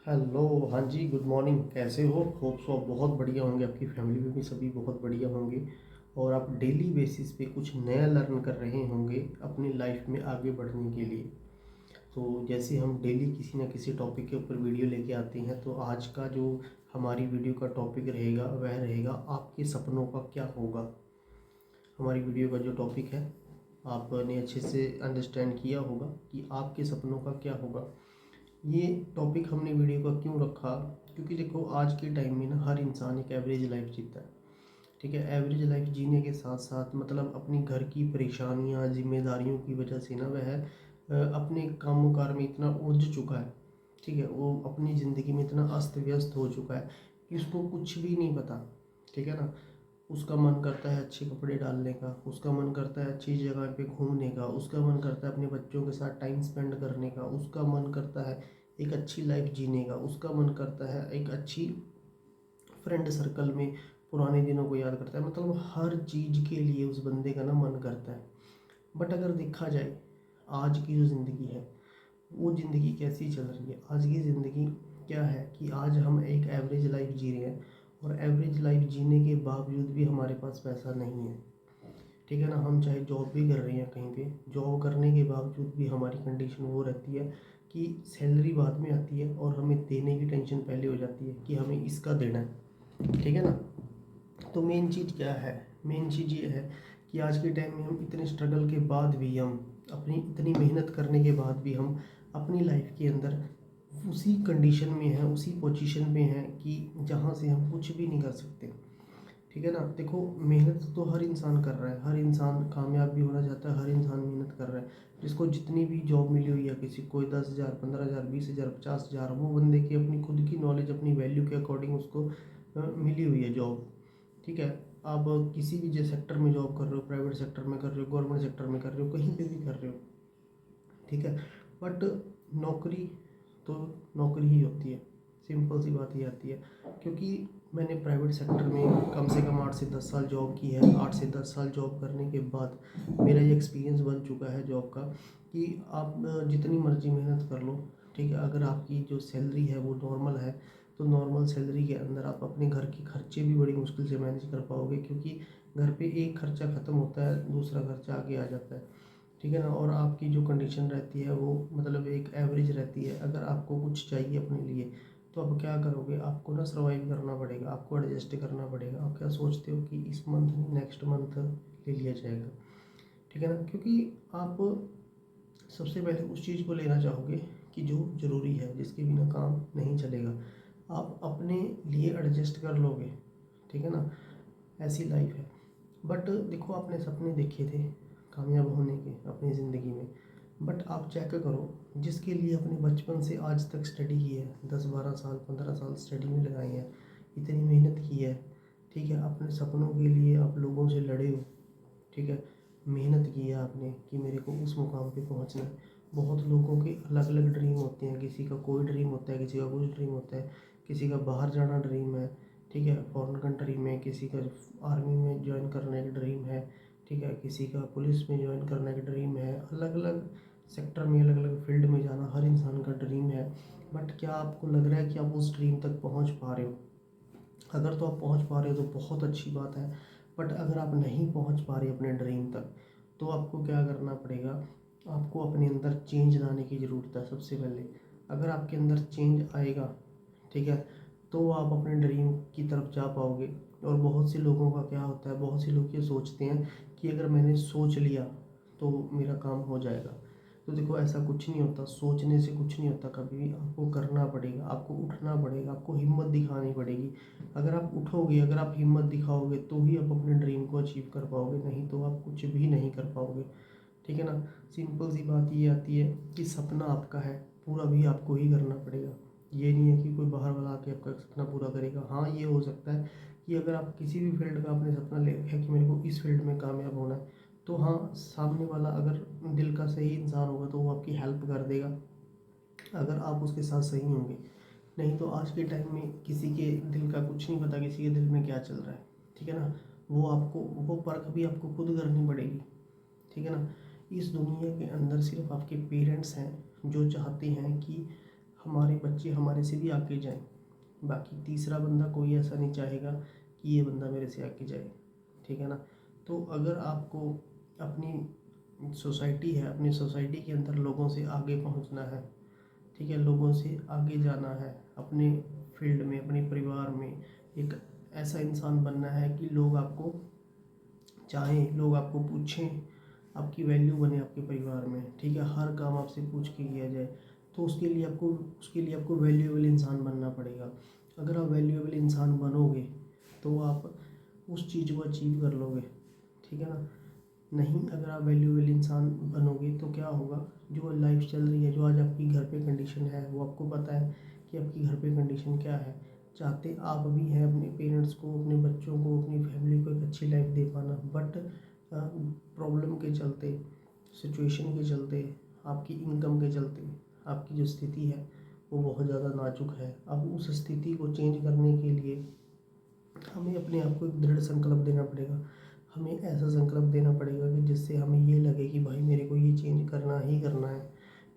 Hello. हाँ जी, good morning. कैसे हो? होप सो आप बहुत बढ़िया होंगे, आपकी फैमिली में भी सभी बहुत बढ़िया होंगे और आप डेली बेसिस पे कुछ नया लर्न कर रहे होंगे अपनी लाइफ में आगे बढ़ने के लिए। तो जैसे हम डेली किसी ना किसी टॉपिक के ऊपर वीडियो लेके आते हैं, तो आज का जो हमारी वीडियो का टॉपिक रहेगा वह रहेगा आपके सपनों का क्या होगा। हमारी वीडियो का जो टॉपिक है आपने अच्छे से अंडरस्टैंड किया होगा कि आपके सपनों का क्या होगा। ये टॉपिक हमने वीडियो का क्यों रखा, क्योंकि देखो आज के टाइम में ना हर इंसान एक एवरेज लाइफ जीता है। ठीक है, एवरेज लाइफ जीने के साथ साथ मतलब अपनी घर की परेशानियां जिम्मेदारियों की वजह से ना वह अपने कामों कार में इतना उलझ चुका है। ठीक है, वो अपनी ज़िंदगी में इतना अस्त व्यस्त हो चुका है कि उसको कुछ भी नहीं पता। ठीक है ना, उसका मन करता है अच्छे कपड़े डालने का, उसका मन करता है अच्छी जगह पे घूमने का, उसका मन करता है अपने बच्चों के साथ टाइम स्पेंड करने का, उसका मन करता है एक अच्छी लाइफ जीने का, उसका मन करता है एक अच्छी फ्रेंड सर्कल में पुराने दिनों को याद करता है। मतलब हर चीज़ के लिए उस बंदे का ना मन करता है। बट अगर देखा जाए आज की जो ज़िंदगी है वो ज़िंदगी कैसी चल रही है, आज की ज़िंदगी क्या है कि आज हम एक एवरेज लाइफ जी रहे हैं और एवरेज लाइफ जीने के बावजूद भी हमारे पास पैसा नहीं है। ठीक है ना, हम चाहे जॉब भी कर रहे हैं कहीं पे, जॉब करने के बावजूद भी हमारी कंडीशन वो रहती है कि सैलरी बाद में आती है और हमें देने की टेंशन पहले हो जाती है कि हमें इसका देना है। ठीक है ना, तो मेन चीज़ क्या है? मेन चीज़ ये है कि आज के टाइम में हम इतने स्ट्रगल के बाद भी, हम अपनी इतनी मेहनत करने के बाद भी हम अपनी लाइफ के अंदर उसी कंडीशन में हैं, उसी पोजीशन में हैं कि जहाँ से हम कुछ भी नहीं कर सकते। ठीक है ना, देखो मेहनत तो हर इंसान कर रहा है, हर इंसान कामयाब भी होना चाहता है, हर इंसान मेहनत कर रहा है। जिसको जितनी भी जॉब मिली हुई है, किसी को 10,000 15,000 20,000 50,000, वो बंदे की अपनी खुद की नॉलेज अपनी वैल्यू के अकॉर्डिंग उसको मिली हुई है जॉब। ठीक है, आप किसी भी जो सेक्टर में जॉब कर रहे हो, प्राइवेट सेक्टर में कर रहे हो, गवर्नमेंट सेक्टर में कर रहे हो, कहीं पे भी कर रहे हो। ठीक है, बट नौकरी तो नौकरी ही होती है। सिंपल सी बात ही आती है, क्योंकि मैंने प्राइवेट सेक्टर में कम से कम 8 से 10 साल जॉब की है। 8 से 10 साल जॉब करने के बाद मेरा ये एक्सपीरियंस बन चुका है जॉब का कि आप जितनी मर्जी मेहनत कर लो। ठीक है, अगर आपकी जो सैलरी है वो नॉर्मल है तो नॉर्मल सैलरी के अंदर आप अपने घर के खर्चे भी बड़ी मुश्किल से मैनेज कर पाओगे, क्योंकि घर पे एक खर्चा ख़त्म होता है दूसरा खर्चा आगे आ जाता है। ठीक है ना, और आपकी जो कंडीशन रहती है वो मतलब एक एवरेज रहती है। अगर आपको कुछ चाहिए अपने लिए तो आप क्या करोगे? आपको ना सर्वाइव करना पड़ेगा, आपको एडजस्ट करना पड़ेगा। आप क्या सोचते हो कि इस मंथ नहीं नेक्स्ट मंथ ले लिया जाएगा। ठीक है ना, क्योंकि आप सबसे पहले उस चीज़ को लेना चाहोगे कि जो ज़रूरी है, जिसके बिना काम नहीं चलेगा। आप अपने लिए एडजस्ट कर लोगे। ठीक है ना, ऐसी लाइफ है। बट देखो आपने सपने देखे थे कामयाब होने के अपनी ज़िंदगी में, बट आप चेक करो जिसके लिए अपने बचपन से आज तक स्टडी की है, 10 12 साल 15 साल स्टडी में लगाए हैं, इतनी मेहनत की है। ठीक है, अपने सपनों के लिए आप लोगों से लड़े हो। ठीक है, मेहनत की है आपने कि मेरे को उस मुकाम पे पहुंचना है। बहुत लोगों के अलग अलग ड्रीम होते हैं, किसी का कोई ड्रीम होता है, किसी का कुछ ड्रीम होता है, किसी का बाहर जाना ड्रीम है। ठीक है, फॉरेन कंट्री में, किसी का आर्मी में ज्वाइन करने का ड्रीम है। ठीक है, किसी का पुलिस में ज्वाइन करने का ड्रीम है। अलग अलग सेक्टर में, अलग अलग फील्ड में जाना हर इंसान का ड्रीम है। बट क्या आपको लग रहा है कि आप उस ड्रीम तक पहुंच पा रहे हो? अगर तो आप पहुंच पा रहे हो तो बहुत अच्छी बात है। बट अगर आप नहीं पहुंच पा रहे अपने ड्रीम तक, तो आपको क्या करना पड़ेगा? आपको अपने अंदर चेंज लाने की ज़रूरत है सबसे पहले। अगर आपके अंदर चेंज आएगा, ठीक है, तो आप अपने ड्रीम की तरफ जा पाओगे। और बहुत से लोगों का क्या होता है, बहुत से लोग ये सोचते हैं कि अगर मैंने सोच लिया तो मेरा काम हो जाएगा। तो देखो ऐसा कुछ नहीं होता, सोचने से कुछ नहीं होता कभी भी। आपको करना पड़ेगा, आपको उठना पड़ेगा, आपको हिम्मत दिखानी पड़ेगी। अगर आप उठोगे, अगर आप हिम्मत दिखाओगे तो ही आप अपने ड्रीम को अचीव कर पाओगे, नहीं तो आप कुछ भी नहीं कर पाओगे। ठीक है ना, सिंपल सी बात ये आती है कि सपना आपका है, पूरा भी आपको ही करना पड़ेगा। ये नहीं है कि कोई बाहर वाला आके आपका सपना पूरा करेगा। हाँ, ये हो सकता है कि अगर आप किसी भी फील्ड का आपने सपना ले रखा है कि मेरे को इस फील्ड में कामयाब होना है, तो हाँ, सामने वाला अगर दिल का सही इंसान होगा तो वो आपकी हेल्प कर देगा, अगर आप उसके साथ सही होंगे। नहीं तो आज के टाइम में किसी के दिल का कुछ नहीं पता, किसी के दिल में क्या चल रहा है। ठीक है ना, वो परख भी आपको खुद करनी पड़ेगी। ठीक है ना, इस दुनिया के अंदर सिर्फ आपके पेरेंट्स हैं जो चाहते हैं कि हमारे बच्चे हमारे से भी आगे जाएं। बाकी तीसरा बंदा कोई ऐसा नहीं चाहेगा कि ये बंदा मेरे से आगे जाए, ठीक है ना। तो अगर आपको अपनी सोसाइटी है, अपनी सोसाइटी के अंदर लोगों से आगे पहुंचना है, ठीक है, लोगों से आगे जाना है, अपने फील्ड में, अपने परिवार में एक ऐसा इंसान बनना है कि लोग आपको चाहें, लोग आपको पूछें, आपकी वैल्यू बने आपके परिवार में, ठीक है, हर काम आपसे पूछ के किया जाए। तो उसके लिए आपको वैल्यूएबल इंसान बनना पड़ेगा। अगर आप वैल्यूएबल इंसान बनोगे तो आप उस चीज़ को अचीव कर लोगे, ठीक है ना। नहीं, अगर आप वैल्यूएबल इंसान बनोगे तो क्या होगा, जो लाइफ चल रही है, जो आज आपकी घर पे कंडीशन है, वो आपको पता है कि आपकी घर पे कंडीशन क्या है। चाहते आप भी हैं अपने पेरेंट्स को, अपने बच्चों को, अपनी फैमिली को एक अच्छी लाइफ दे पाना, बट प्रॉब्लम के चलते, सिचुएशन के चलते, आपकी इनकम के चलते, आपकी जो स्थिति है वो बहुत ज़्यादा नाजुक है। अब उस स्थिति को चेंज करने के लिए हमें अपने आप को एक दृढ़ संकल्प देना पड़ेगा। हमें ऐसा संकल्प देना पड़ेगा कि जिससे हमें ये लगे कि भाई मेरे को ये चेंज करना ही करना है।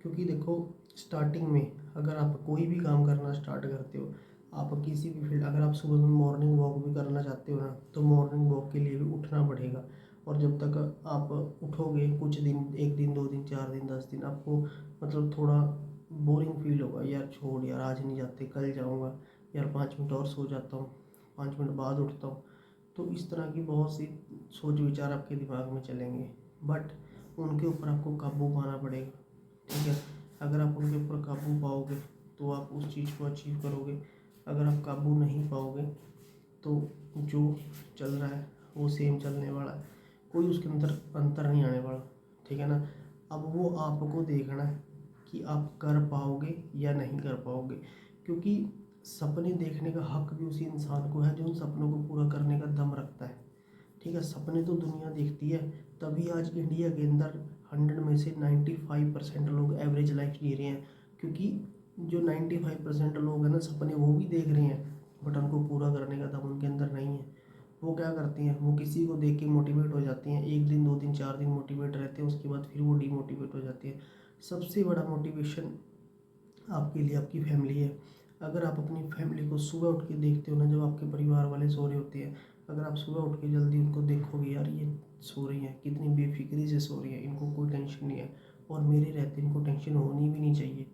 क्योंकि देखो, स्टार्टिंग में अगर आप कोई भी काम करना स्टार्ट करते हो, आप किसी भी फील्ड, अगर आप सुबह में मॉर्निंग वॉक भी करना चाहते हो ना, तो मॉर्निंग वॉक के लिए भी उठना पड़ेगा। और जब तक आप उठोगे, कुछ दिन, 1 दिन, 2 दिन, 4 दिन, 10 दिन, आपको मतलब थोड़ा बोरिंग फील होगा, यार छोड़ यार, आज नहीं जाते, कल जाऊँगा, यार 5 मिनट और सो जाता हूँ, 5 मिनट बाद उठता हूँ। तो इस तरह की बहुत सी सोच विचार आपके दिमाग में चलेंगे, बट उनके ऊपर आपको काबू पाना पड़ेगा, ठीक है। अगर आप उनके ऊपर काबू पाओगे तो आप उस चीज़ को अचीव करोगे। अगर आप काबू नहीं पाओगे तो जो चल रहा है वो सेम चलने वाला है, कोई उसके अंदर अंतर नहीं आने वाला, ठीक है ना। अब वो आपको देखना है कि आप कर पाओगे या नहीं कर पाओगे, क्योंकि सपने देखने का हक भी उसी इंसान को है जो उन सपनों को पूरा करने का दम रखता है, ठीक है। सपने तो दुनिया देखती है, तभी आज इंडिया के अंदर 100 में से 95% लोग एवरेज लाइफ जी रहे हैं, क्योंकि जो 95% लोग हैं ना, सपने वो भी देख रहे हैं, बट उनको पूरा करने का दम उनके अंदर नहीं है। वो क्या करती हैं, वो किसी को देख के मोटिवेट हो जाती हैं, 1 दिन, 2 दिन, 4 दिन मोटिवेट रहते हैं, उसके बाद फिर वो डीमोटिवेट हो जाती है। सबसे बड़ा मोटिवेशन आपके लिए आपकी फैमिली है। अगर आप अपनी फैमिली को सुबह उठ के देखते हो ना, जब आपके परिवार वाले सो रहे होते हैं, अगर आप सुबह उठ के जल्दी उनको देखोगे, यार ये सो रही हैं, कितनी बेफिक्री से सो रही हैं, इनको कोई टेंशन नहीं है, और मेरे रहते इनको टेंशन होनी भी नहीं चाहिए।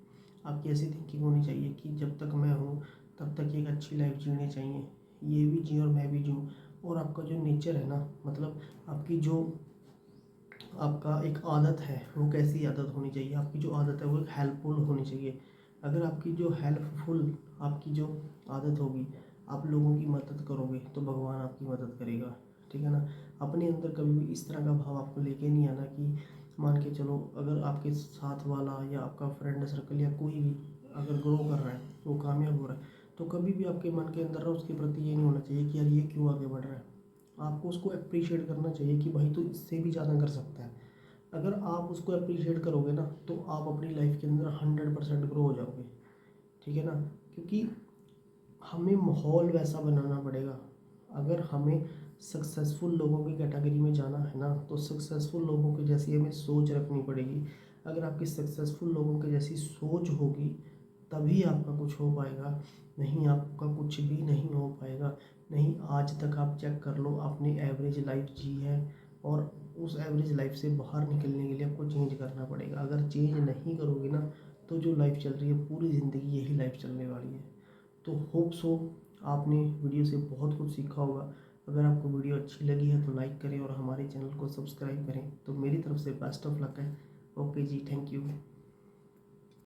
आपकी ऐसी थिंकिंग होनी चाहिए कि जब तक मैं हूँ तब तक एक अच्छी लाइफ जीनी चाहिए, ये भी जिए और मैं भी जीऊँ। और आपका जो नेचर है ना, मतलब आपकी जो आपका एक आदत है, वो कैसी आदत होनी चाहिए, आपकी जो आदत है वो एक हेल्पफुल होनी चाहिए। अगर आपकी जो हेल्पफुल आपकी जो आदत होगी, आप लोगों की मदद करोगे तो भगवान आपकी मदद करेगा, ठीक है ना। अपने अंदर कभी भी इस तरह का भाव आपको लेके नहीं आना कि मान के चलो, अगर आपके साथ वाला या आपका फ्रेंड सर्कल या कोई भी अगर ग्रो कर रहा है, वो कामयाब हो रहा है, तो कभी भी आपके मन के अंदर ना उसके प्रति ये नहीं होना चाहिए कि यार ये क्यों आगे बढ़ रहा है। आपको उसको अप्रिशिएट करना चाहिए कि भाई तो इससे भी ज़्यादा कर सकता है। अगर आप उसको अप्रिशिएट करोगे ना, तो आप अपनी लाइफ के अंदर 100% ग्रो हो जाओगे, ठीक है ना। क्योंकि हमें माहौल वैसा बनाना पड़ेगा। अगर हमें सक्सेसफुल लोगों की कैटेगरी में जाना है ना, तो सक्सेसफुल लोगों की जैसी हमें सोच रखनी पड़ेगी। अगर आपकी सक्सेसफुल लोगों की जैसी सोच होगी तभी आपका कुछ हो पाएगा, नहीं आपका कुछ भी नहीं हो पाएगा। नहीं, आज तक आप चेक कर लो, आपने एवरेज लाइफ जी है, और उस एवरेज लाइफ से बाहर निकलने के लिए आपको चेंज करना पड़ेगा। अगर चेंज नहीं करोगे ना, तो जो लाइफ चल रही है पूरी ज़िंदगी यही लाइफ चलने वाली है। तो होप सो आपने वीडियो से बहुत कुछ सीखा होगा। अगर आपको वीडियो अच्छी लगी है तो लाइक करें और हमारे चैनल को सब्सक्राइब करें। तो मेरी तरफ से बेस्ट ऑफ लक है। ओके जी, थैंक यू।